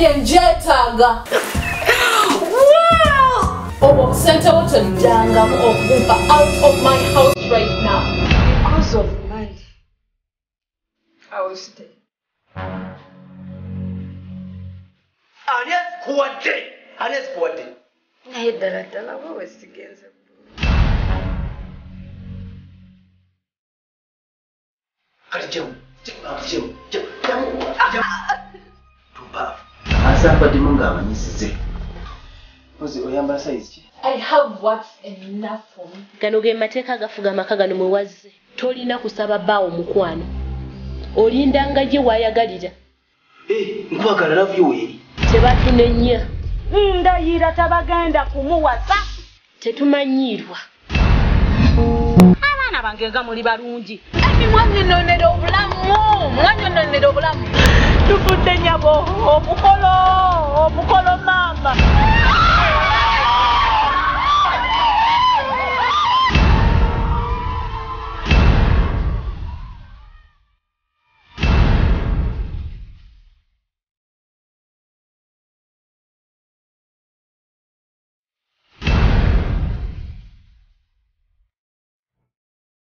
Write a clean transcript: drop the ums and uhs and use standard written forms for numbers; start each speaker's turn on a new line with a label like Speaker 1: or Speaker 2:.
Speaker 1: byenjeetaaga. Obwo sente wotojjangamu okuva out of my house right now.
Speaker 2: Because of money, I will stay.
Speaker 3: Anes kuwade.
Speaker 2: Naye ddala wowe sigenze.
Speaker 3: Kati jemu. Tuba. Asamba dimunga abanyisize. Ozi oyamba size ki?
Speaker 1: I have what's enough for me.
Speaker 4: Gano ge mateeka gafuga amaka gano mwewazze. Tolina kusaba bbaawo mukwano. Olindanga gye waayagalira.
Speaker 3: Nkwagala love you eri.
Speaker 4: Tebatunenya.
Speaker 2: Ndayira tabagenda kumuwasa.
Speaker 4: Tetumanyiirwa.
Speaker 2: Abaana bange nga muli balungi.
Speaker 1: Mwanyononera obulamu. Tufudde nyabo.